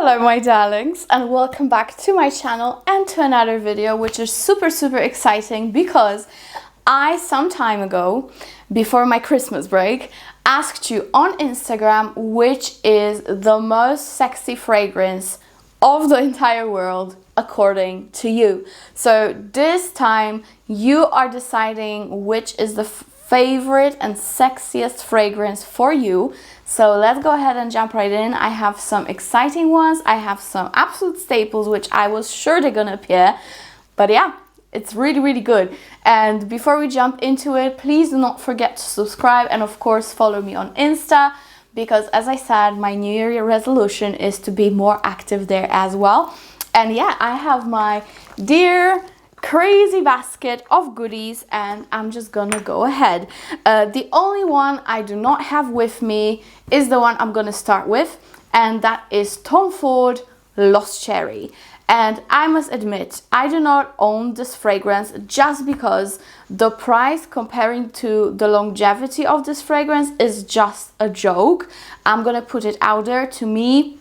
Hello my darlings, and welcome back to my channel and to another video, which is super exciting because I some time ago, before my Christmas break, asked you on Instagram which is the most sexy fragrance of the entire world according to you. So this time you are deciding which is the favorite and sexiest fragrance for you. So let's go ahead and jump right in. I have some exciting ones. I have some absolute staples, which I was sure they're gonna appear. But yeah, it's really good. And before we jump into it, please do not forget to subscribe and of course follow me on Insta, because as I said, my New Year resolution is to be more active there as well. And yeah, I have my dear crazy basket of goodies and I'm just gonna go ahead. The only one I do not have with me is the one I'm gonna start with, and that is Tom Ford Lost Cherry. And I must admit, I do not own this fragrance just because the price comparing to the longevity of this fragrance is just a joke. I'm gonna put it out there. To me,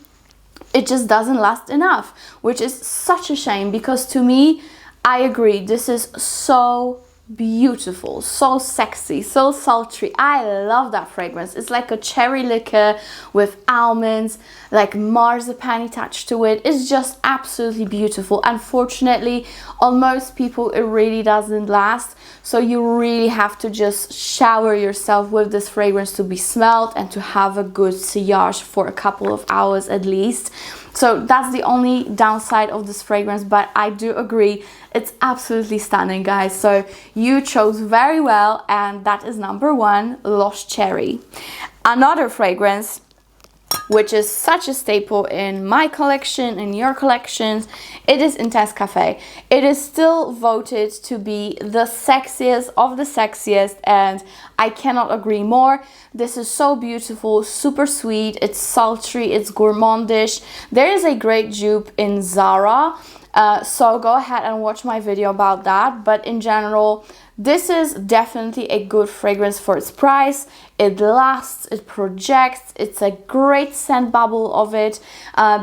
it just doesn't last enough, which is such a shame, because to me, I agree, this is so beautiful, so sexy, so sultry. I love that fragrance. It's like a cherry liquor with almonds, like marzipan touch to it. It's just absolutely beautiful. Unfortunately, on most people it really doesn't last, so you really have to just shower yourself with this fragrance to be smelled and to have a good sillage for a couple of hours at least. So that's the only downside of this fragrance, but I do agree, it's absolutely stunning, guys. So you chose very well, and that is number one, Lost Cherry. Another fragrance, which is such a staple in my collection, in your collections, it is Intense Cafe. It is still voted to be the sexiest of the sexiest, and I cannot agree more. This is so beautiful, super sweet, it's sultry, it's gourmandish. There is a great dupe in Zara, so go ahead and watch my video about that. But in general, this is definitely a good fragrance for its price. It lasts, it projects, it's a great scent bubble of it.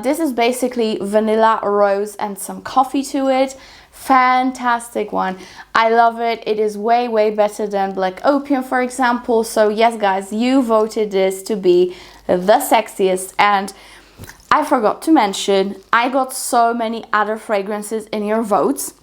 This is basically vanilla, rose and some coffee to it. Fantastic one. I love it. It is way better than Black Opium, for example. So yes guys, you voted this to be the sexiest. And I forgot to mention, I got so many other fragrances in your votes,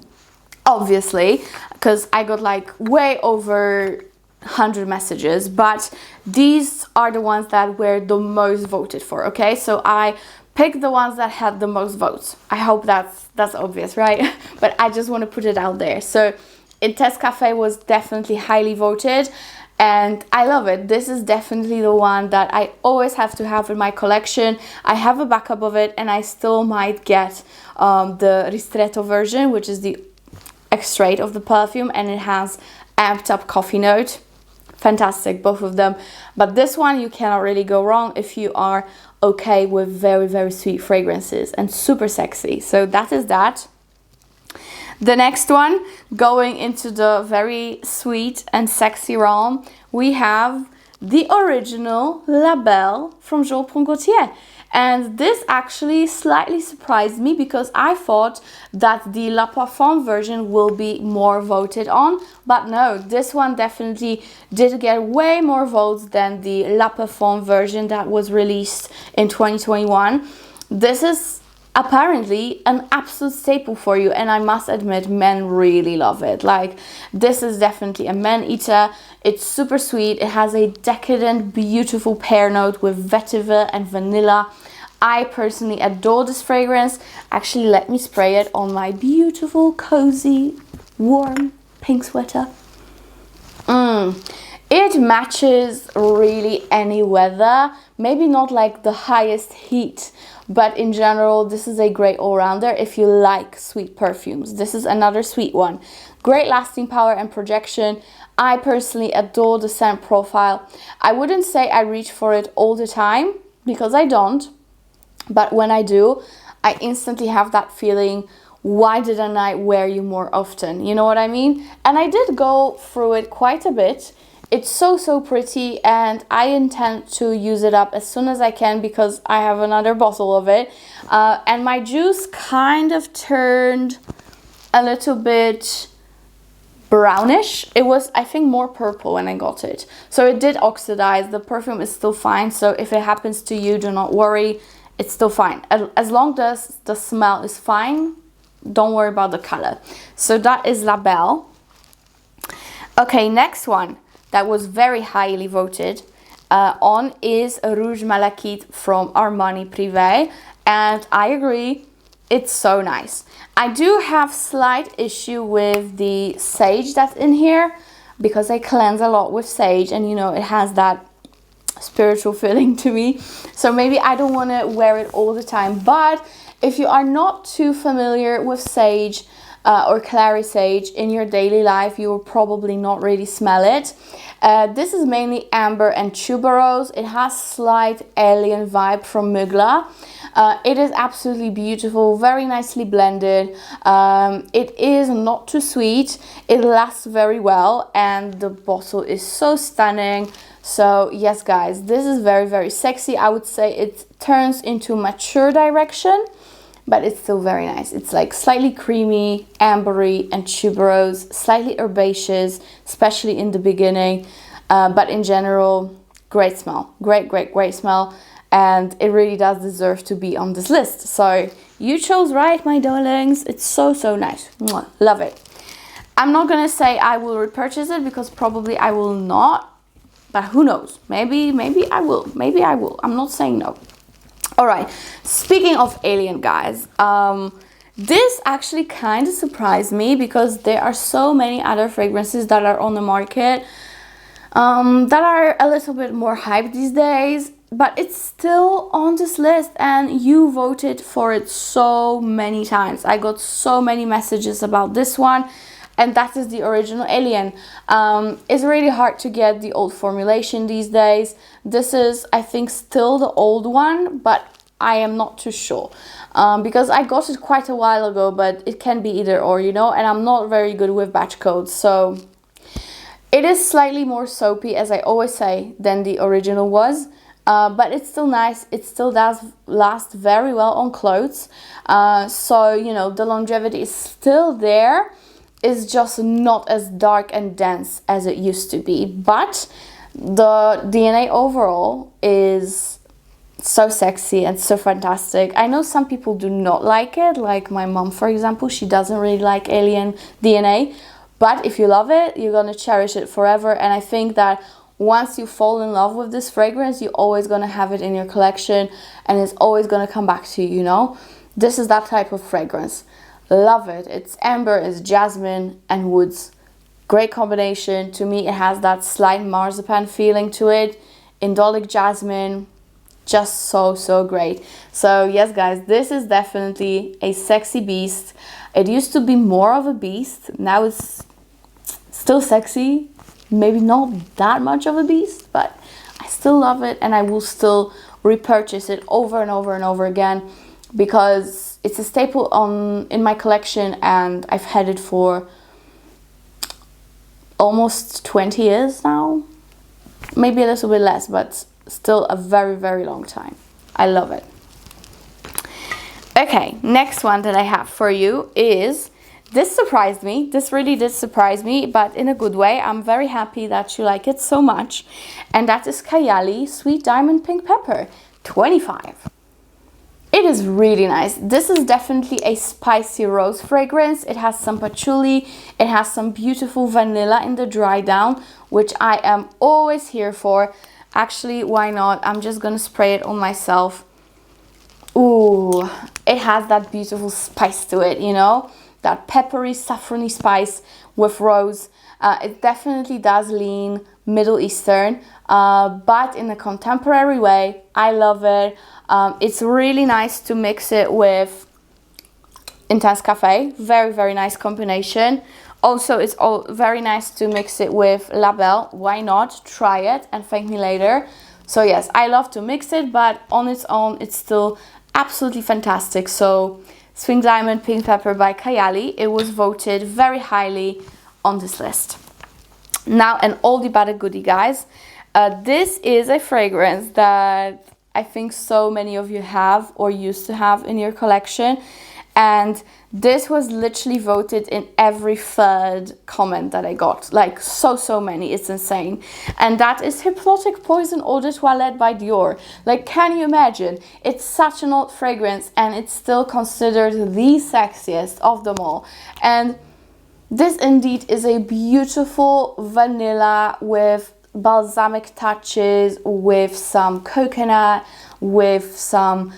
obviously, because I got like way over 100 messages, but these are the ones that were the most voted for. Okay, so I picked the ones that had the most votes. I hope that's obvious, right? But I just want to put it out there. So Intense Cafe was definitely highly voted, and I love it. This is definitely the one that I always have to have in my collection. I have a backup of it, and I still might get the Ristretto version, which is the extrait of the perfume, and it has amped up coffee note. Fantastic, both of them. But this one, you cannot really go wrong if you are okay with very sweet fragrances and super sexy. So that is that. The next one, going into the very sweet and sexy realm, we have the original La Belle from Gaultier. And this actually slightly surprised me, because I thought that the La Parfum version will be more voted on. But no, this one definitely did get way more votes than the La Parfum version that was released in 2021. This is apparently an absolute staple for you, and I must admit, men really love it. Like, this is definitely a man eater. It's super sweet. It has a decadent, beautiful pear note with vetiver and vanilla. I personally adore this fragrance. Actually, let me spray it on my beautiful, cozy, warm pink sweater. It matches really any weather. Maybe not like the highest heat, but in general, this is a great all-rounder if you like sweet perfumes. This is another sweet one. Great lasting power and projection. I personally adore the scent profile. I wouldn't say I reach for it all the time, because I don't. But when I do, I instantly have that feeling, why didn't I wear you more often? You know what I mean? And I did go through it quite a bit It's so, so pretty, and I intend to use it up as soon as I can because I have another bottle of it. And my juice kind of turned a little bit brownish. It was, I think, more purple when I got it. So it did oxidize. The perfume is still fine. So if it happens to you, do not worry. It's still fine. As long as the smell is fine, don't worry about the color. So that is La Belle. Okay, next one that was very highly voted on is Rouge Malachite from Armani Prive. And I agree, it's so nice. I do have slight issue with the sage that's in here because I cleanse a lot with sage, and you know, it has that spiritual feeling to me. So maybe I don't want to wear it all the time. But if you are not too familiar with sage or clary sage in your daily life, you will probably not really smell it. This is mainly amber and tuberose. It has slight alien vibe from Mugler. It is absolutely beautiful, very nicely blended. It is not too sweet. It lasts very well, and the bottle is so stunning. So yes, guys, this is very, very sexy. I would say it turns into mature direction, but it's still very nice. It's like slightly creamy, ambery, and tuberose, slightly herbaceous, especially in the beginning. But in general, great smell. Great, great, great smell. And it really does deserve to be on this list. So you chose right, my darlings. It's so, so nice. Mwah, love it. I'm not gonna say I will repurchase it because probably I will not. But who knows? Maybe I will. Maybe I will. I'm not saying no. All right, speaking of alien, guys, this actually kind of surprised me because there are so many other fragrances that are on the market that are a little bit more hyped these days, but it's still on this list, and you voted for it so many times. I got so many messages about this one, and that is the original Alien. It's really hard to get the old formulation these days. This is, I think, still the old one, but I am not too sure because I got it quite a while ago, but it can be either or, you know, and I'm not very good with batch codes. So it is slightly more soapy, as I always say, than the original was. But it's still nice. It still does last very well on clothes. So, you know, the longevity is still there. It's just not as dark and dense as it used to be. But the DNA overall is so sexy and so fantastic. I know some people do not like it. Like my mom, for example, she doesn't really like Alien DNA. But if you love it, you're going to cherish it forever. And I think that once you fall in love with this fragrance, you're always going to have it in your collection, and it's always going to come back to you, you know? This is that type of fragrance. Love it. It's amber, it's jasmine and woods. Great combination. To me, it has that slight marzipan feeling to it. Indolic jasmine. Just so, so great. So yes, guys, this is definitely a sexy beast. It used to be more of a beast. Now it's still sexy. Maybe not that much of a beast, but I still love it, and I will still repurchase it over and over and over again because it's a staple in my collection, and I've had it for almost 20 years now. Maybe a little bit less, but still a very, very long time. I love it. Okay, next one that I have for you is, this surprised me. This really did surprise me, but in a good way. I'm very happy that you like it so much. And that is Kayali Sweet Diamond Pink Pepper 25. It is really nice. This is definitely a spicy rose fragrance. It has some patchouli. It has some beautiful vanilla in the dry down, which I am always here for. Actually, why not? I'm just gonna spray it on myself. Ooh, it has that beautiful spice to it, you know? That peppery, saffrony spice with rose. It definitely does lean Middle Eastern, but in a contemporary way. I love it. It's really nice to mix it with Intense Cafe. Very, very nice combination. Also, it's all very nice to mix it with La Belle. Why not? Try it and thank me later. So yes, I love to mix it, but on its own, it's still absolutely fantastic. So Sweet Diamond Pink Pepper by Kayali. It was voted very highly on this list. Now, an oldie but a goodie, guys. This is a fragrance that I think so many of you have or used to have in your collection. And this was literally voted in every third comment that I got. Like so many, it's insane. And that is Hypnotic Poison Eau de Toilette by Dior. Like, can you imagine? It's such an old fragrance and it's still considered the sexiest of them all. And this indeed is a beautiful vanilla with balsamic touches, with some coconut, with some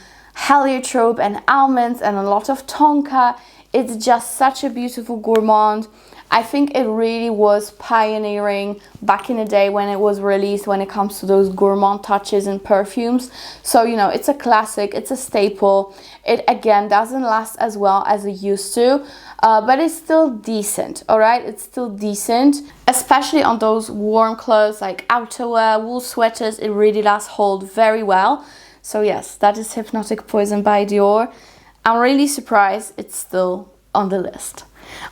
heliotrope and almonds and a lot of tonka. It's just such a beautiful gourmand. I think it really was pioneering back in the day when it was released when it comes to those gourmand touches in perfumes. So, you know, it's a classic, it's a staple. It again doesn't last as well as it used to, but it's still decent, all right? It's still decent, especially on those warm clothes like outerwear, wool sweaters. It really does hold very well. So yes, that is Hypnotic Poison by Dior. I'm really surprised it's still on the list.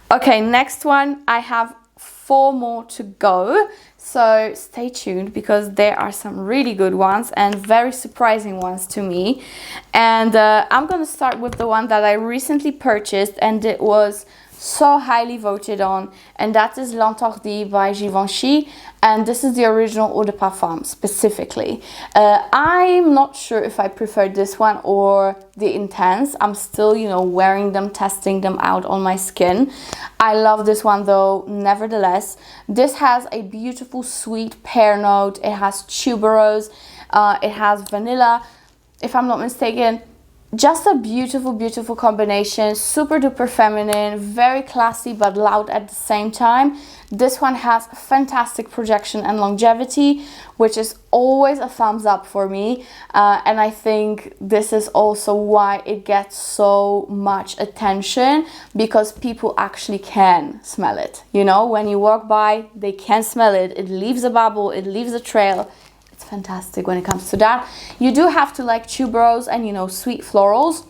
Okay, next one, I have 4 more to go. So stay tuned because there are some really good ones and very surprising ones to me. And I'm gonna start with the one that I recently purchased and it was so highly voted on, and that is L'Interdit by Givenchy, and this is the original Eau de Parfum specifically. I'm not sure if I prefer this one or the Intense. I'm still, you know, wearing them, testing them out on my skin. I love this one though, nevertheless. This has a beautiful sweet pear note, it has tuberose, it has vanilla, if I'm not mistaken. Just a beautiful combination, super duper feminine, very classy but loud at the same time. This one has fantastic projection and longevity, which is always a thumbs up for me. And I think this is also why it gets so much attention, because people actually can smell it. You know, when you walk by, they can smell it. It leaves a bubble, it leaves a trail. It's fantastic when it comes to that. You do have to like tuberose and, you know, sweet florals.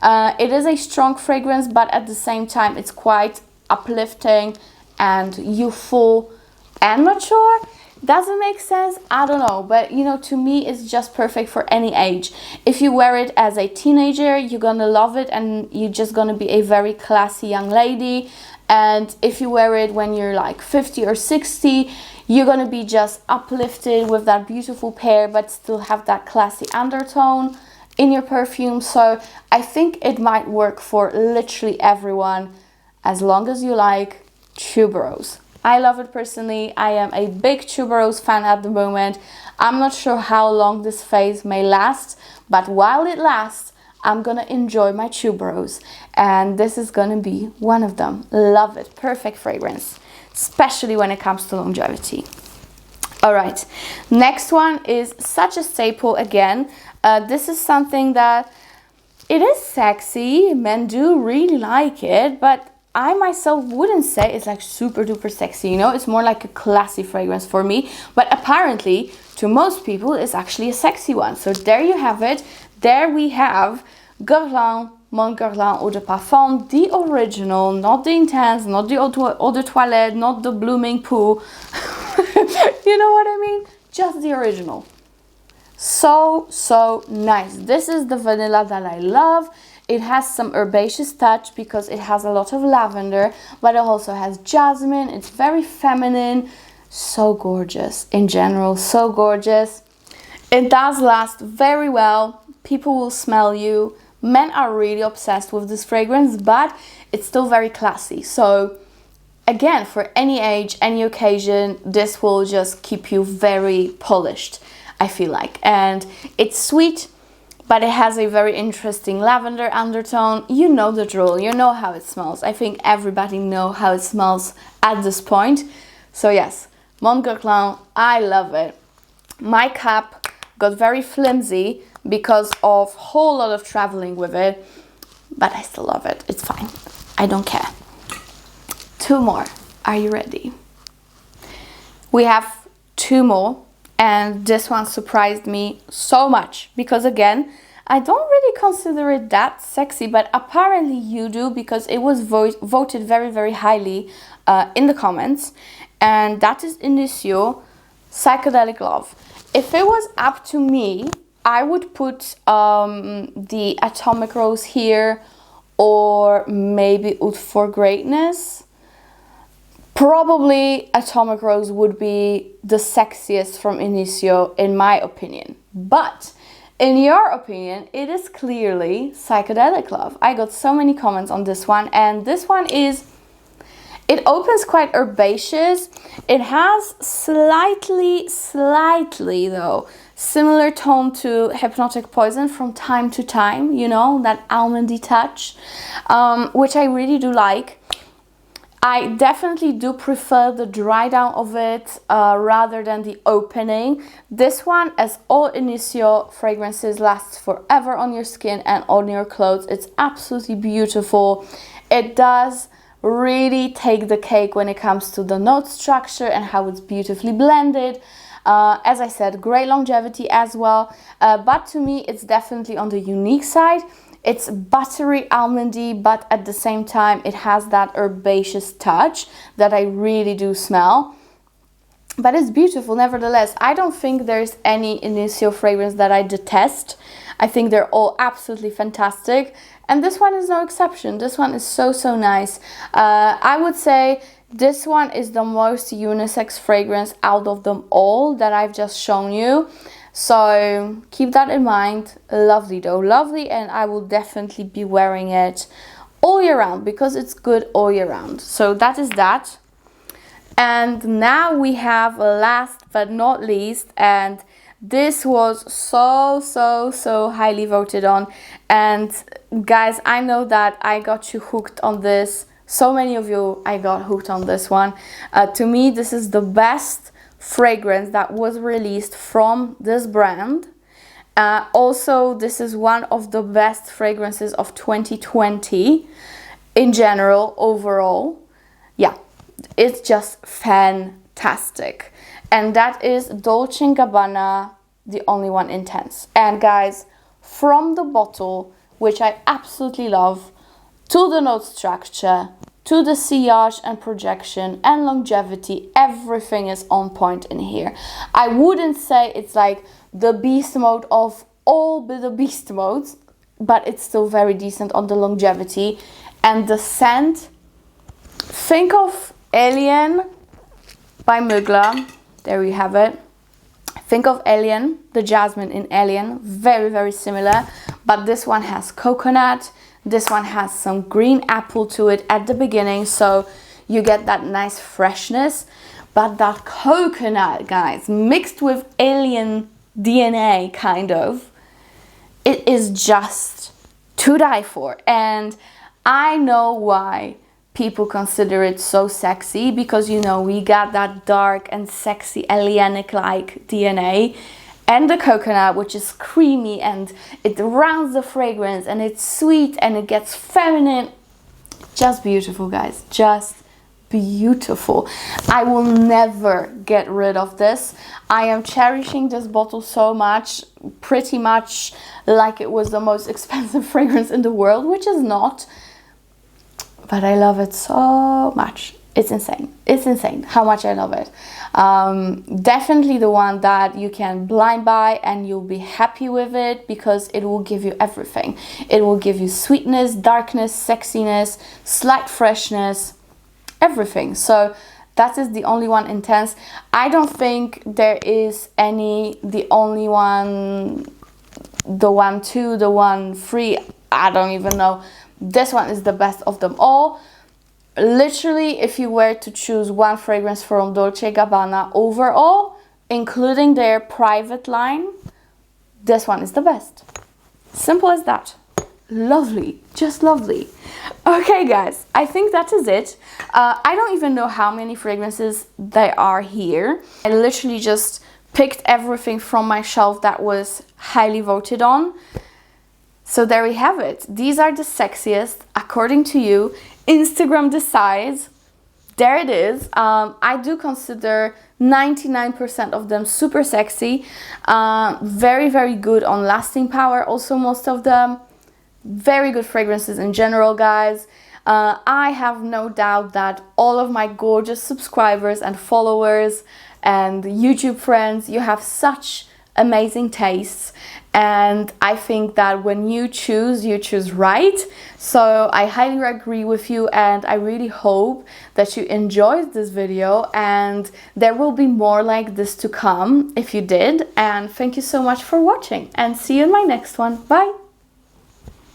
It is a strong fragrance, but at the same time it's quite uplifting and youthful and mature. Does it make sense? I don't know, but you know, to me it's just perfect for any age. If you wear it as a teenager, you're gonna love it and you're just gonna be a very classy young lady. And if you wear it when you're like 50 or 60, you're gonna be just uplifted with that beautiful pear, but still have that classy undertone in your perfume. So I think it might work for literally everyone, as long as you like tuberose. I love it personally. I am a big tuberose fan at the moment. I'm not sure how long this phase may last, but while it lasts, I'm gonna enjoy my tuberose, and this is gonna be one of them. Love it, perfect fragrance, especially when it comes to longevity. All right, next one is such a staple again. This is something that it is sexy, men do really like it, but I myself wouldn't say it's like super duper sexy, you know, it's more like a classy fragrance for me, but apparently to most people it's actually a sexy one. So there you have it. There we have Guerlain Mon Guerlain Eau de Parfum, the original, not the Intense, not the Eau de Toilette, not the Blooming Poo. You know what I mean? Just the original. So nice. This is the vanilla that I love. It has some herbaceous touch because it has a lot of lavender, but it also has jasmine. It's very feminine. So gorgeous. In general, so gorgeous. It does last very well. People will smell you. Men are really obsessed with this fragrance, but it's still very classy. So again, for any age, any occasion, this will just keep you very polished, I feel like. And it's sweet, but it has a very interesting lavender undertone. You know the drill, you know how it smells. I think everybody knows how it smells at this point. So yes, Mon Guerlain, I love it. My cap got very flimsy because of a whole lot of traveling with it, but I still love it. It's fine, I don't care. 2 more, are you ready? We have 2 more, and this one surprised me so much because again, I don't really consider it that sexy, but apparently you do because it was voted very highly in the comments. and that is Initio Psychedelic Love. If it was up to me, I would put the Atomic Rose here, or maybe Oud for Greatness. Probably Atomic Rose would be the sexiest from Initio in my opinion. But in your opinion, it is clearly Psychedelic Love. I got so many comments on this one, and this one is, it opens quite herbaceous. It has slightly though, similar tone to Hypnotic Poison from time to time, you know, that almondy touch, which I really do like. I definitely do prefer the dry down of it rather than the opening. This one, as all Initio fragrances, lasts forever on your skin and on your clothes. It's absolutely beautiful. It does really take the cake when it comes to the note structure and how it's beautifully blended. As I said, great longevity as well, but to me it's definitely on the unique side. It's buttery almondy, but at the same time it has that herbaceous touch that I really do smell. But it's beautiful nevertheless. I don't think there's any Initio fragrance that I detest. I think they're all absolutely fantastic, and this one is no exception. This one is so nice. I would say this one is the most unisex fragrance out of them all that I've just shown you. So keep that in mind. Lovely though, lovely, and I will definitely be wearing it all year round because it's good all year round. So that is that. And now we have last but not least, and this was so highly voted on. And guys, I know that I got you hooked on this. So many of you, I got hooked on this one. To me, this is the best fragrance that was released from this brand. Also, this is one of the best fragrances of 2020 in general, overall. Yeah, it's just fantastic. And that is Dolce & Gabbana, The Only One Intense. And guys, from the bottle, which I absolutely love, to the note structure, to the sillage and projection and longevity, everything is on point in here. I wouldn't say it's like the beast mode of all the beast modes, but it's still very decent on the longevity. And the scent, think of Alien by Mugler. There we have it. Think of Alien, the jasmine in Alien, very similar, but this one has coconut. This one has some green apple to it at the beginning, so you get that nice freshness. But that coconut, guys, mixed with alien DNA, kind of, it is just to die for. And I know why people consider it so sexy, because, you know, we got that dark and sexy alienic-like DNA. And the coconut, which is creamy, and it rounds the fragrance, and it's sweet, and it gets feminine. Just beautiful, guys. Just beautiful. I will never get rid of this. I am cherishing this bottle so much, pretty much like it was the most expensive fragrance in the world, which is not. But I love it so much. It's insane. It's insane how much I love it. Definitely the one that you can blind buy and you'll be happy with it, because it will give you everything. It will give you sweetness, darkness, sexiness, slight freshness, everything. So that is The Only One Intense. I don't think there is any The Only One, the 1, 2, the 1, 3. I don't even know. This one is the best of them all. Literally, if you were to choose one fragrance from Dolce & Gabbana overall, including their private line, this one is the best. Simple as that. Lovely, just lovely. Okay guys, I think that is it. I don't even know how many fragrances there are here. I literally just picked everything from my shelf that was highly voted on. So there we have it. These are the sexiest according to you. Instagram decides. There it is. I do consider 99% of them super sexy. Very good on lasting power. Also, most of them very good fragrances in general, guys. I have no doubt that all of my gorgeous subscribers and followers and YouTube friends, you have such amazing tastes, and I think that when you choose right. So I highly agree with you, and I really hope that you enjoyed this video, and there will be more like this to come if you did. And thank you so much for watching, and see you in my next one. Bye.